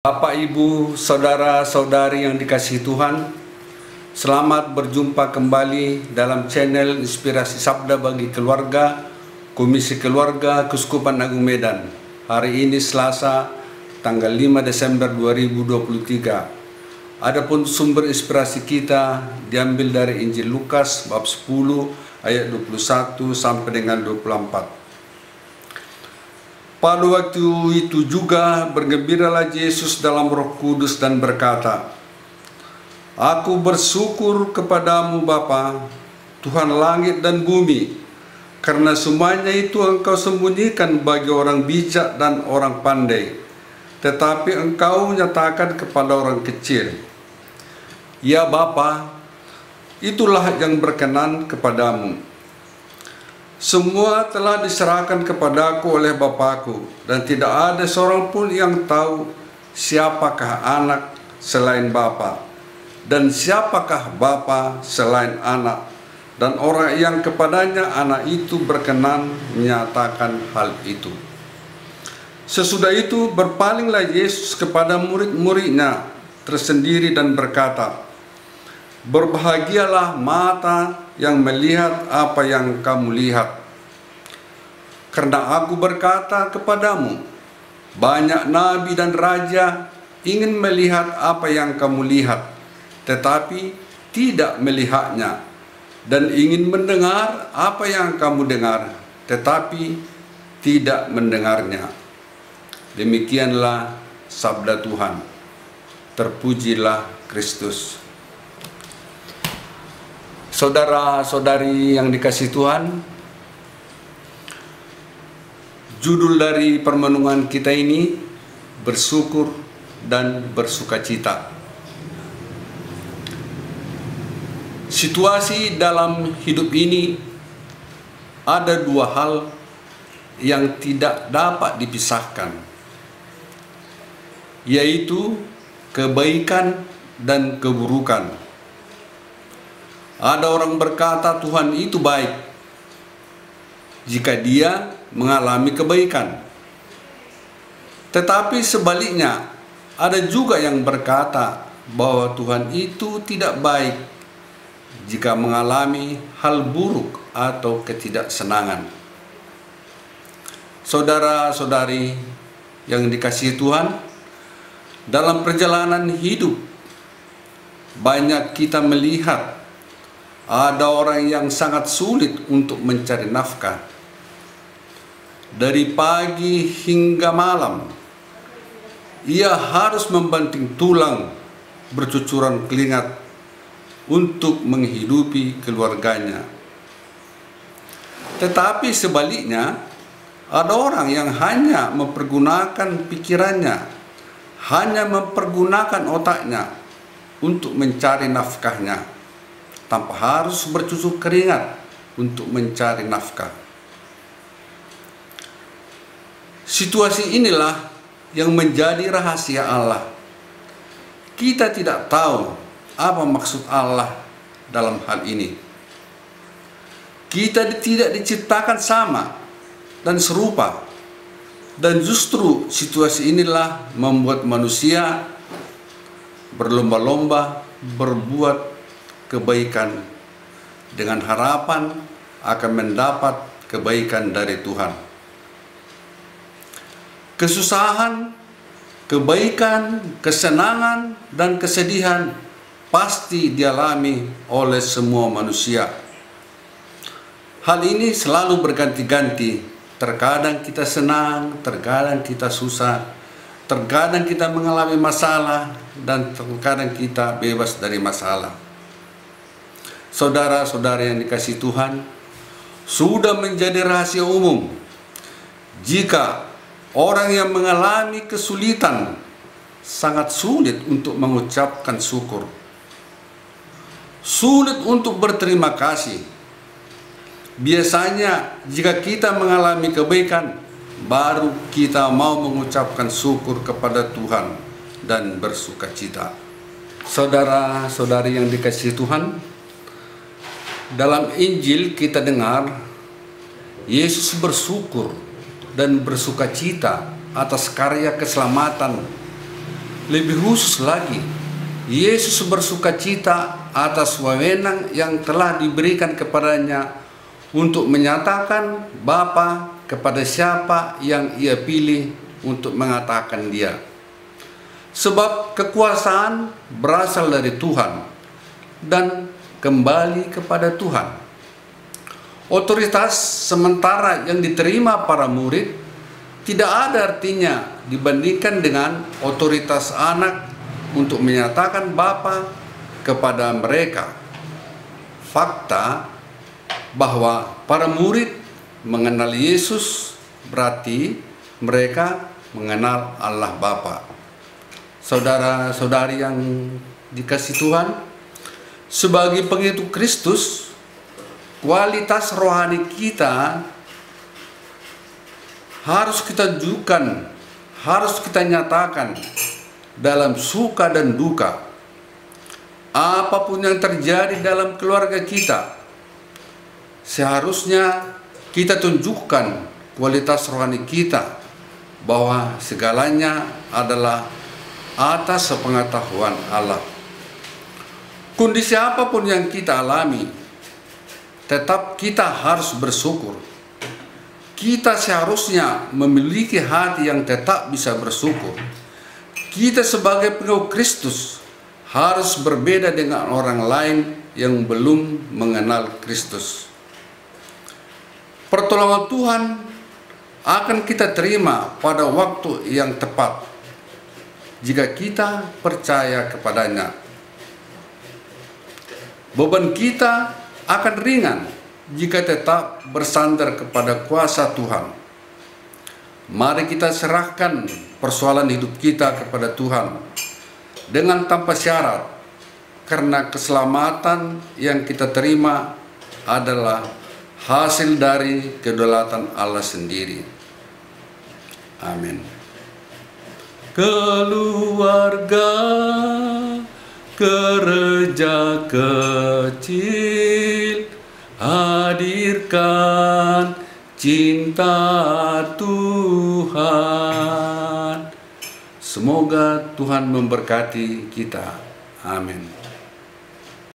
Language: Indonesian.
Bapak, Ibu, saudara-saudari yang dikasihi Tuhan, selamat berjumpa kembali dalam channel Inspirasi Sabda bagi Keluarga, Komisi Keluarga Keuskupan Agung Medan. Hari ini Selasa, tanggal 5 Desember 2023. Adapun sumber inspirasi kita diambil dari Injil Lukas bab 10 ayat 21 sampai dengan 24. Pada waktu itu juga bergembiralah Yesus dalam Roh Kudus dan berkata, "Aku bersyukur kepadamu Bapa, Tuhan langit dan bumi, karena semuanya itu Engkau sembunyikan bagi orang bijak dan orang pandai, tetapi Engkau nyatakan kepada orang kecil. Ya Bapa, itulah yang berkenan kepadamu. Semua telah diserahkan kepadaku oleh Bapakku, dan tidak ada seorang pun yang tahu siapakah anak selain Bapa, dan siapakah Bapa selain anak, dan orang yang kepadanya anak itu berkenan menyatakan hal itu." Sesudah itu berpalinglah Yesus kepada murid-muridnya tersendiri dan berkata, "Berbahagialah mata yang melihat apa yang kamu lihat. Karena aku berkata kepadamu, banyak nabi dan raja ingin melihat apa yang kamu lihat, tetapi tidak melihatnya, dan ingin mendengar apa yang kamu dengar, tetapi tidak mendengarnya." Demikianlah sabda Tuhan. Terpujilah Kristus. Saudara-saudari yang dikasihi Tuhan, judul dari permenungan kita ini bersyukur dan bersukacita. Situasi dalam hidup ini ada dua hal yang tidak dapat dipisahkan, yaitu kebaikan dan keburukan. Ada orang berkata Tuhan itu baik jika dia mengalami kebaikan. Tetapi sebaliknya, ada juga yang berkata bahwa Tuhan itu tidak baik jika mengalami hal buruk atau ketidaksenangan. Saudara-saudari yang dikasihi Tuhan, dalam perjalanan hidup banyak kita melihat ada orang yang sangat sulit untuk mencari nafkah. Dari pagi hingga malam, ia harus membanting tulang, bercucuran keringat untuk menghidupi keluarganya. Tetapi sebaliknya, ada orang yang hanya mempergunakan pikirannya, hanya mempergunakan otaknya untuk mencari nafkahnya, tanpa harus bercucur keringat untuk mencari nafkah. Situasi inilah yang menjadi rahasia Allah. Kita tidak tahu apa maksud Allah dalam hal ini. Kita tidak diciptakan sama dan serupa, dan justru situasi inilah membuat manusia berlomba-lomba berbuat kebaikan dengan harapan akan mendapat kebaikan dari Tuhan. Kesusahan, kebaikan, kesenangan, dan kesedihan pasti dialami oleh semua manusia. Hal ini selalu berganti-ganti. Terkadang kita senang, terkadang kita susah, terkadang kita mengalami masalah, dan terkadang kita bebas dari masalah. Saudara-saudara yang dikasihi Tuhan, sudah menjadi rahasia umum jika orang yang mengalami kesulitan sangat sulit untuk mengucapkan syukur, sulit untuk berterima kasih. Biasanya jika kita mengalami kebaikan, baru kita mau mengucapkan syukur kepada Tuhan dan bersukacita. Saudara-saudari yang dikasihi Tuhan, dalam Injil kita dengar Yesus bersyukur dan bersukacita atas karya keselamatan Lebih khusus lagi, Yesus bersukacita atas wewenang yang telah diberikan kepadanya untuk menyatakan Bapa kepada siapa yang Ia pilih untuk mengatakan Dia. Sebab kekuasaan berasal dari Tuhan dan kembali kepada Tuhan. Otoritas sementara yang diterima para murid tidak ada artinya dibandingkan dengan otoritas anak untuk menyatakan Bapa kepada mereka. Fakta bahwa para murid mengenal Yesus berarti mereka mengenal Allah Bapa. Saudara-saudari yang dikasihi Tuhan, sebagai pengikut Kristus, kualitas rohani kita harus kita tunjukkan, harus kita nyatakan dalam suka dan duka. Apapun yang terjadi dalam keluarga kita, seharusnya kita tunjukkan kualitas rohani kita bahwa segalanya adalah atas sepengetahuan Allah. Kondisi apapun yang kita alami, tetap kita harus bersyukur. Kita seharusnya memiliki hati yang tetap bisa bersyukur. Kita sebagai pengikut Kristus harus berbeda dengan orang lain yang belum mengenal Kristus. Pertolongan Tuhan akan kita terima pada waktu yang tepat jika kita percaya kepadanya. Beban kita akan ringan jika tetap bersandar kepada kuasa Tuhan. Mari kita serahkan persoalan hidup kita kepada Tuhan dengan tanpa syarat, karena keselamatan yang kita terima adalah hasil dari kedaulatan Allah sendiri. Amin. Keluarga gereja kecil, hadirkan cinta Tuhan. Semoga Tuhan memberkati kita. Amin.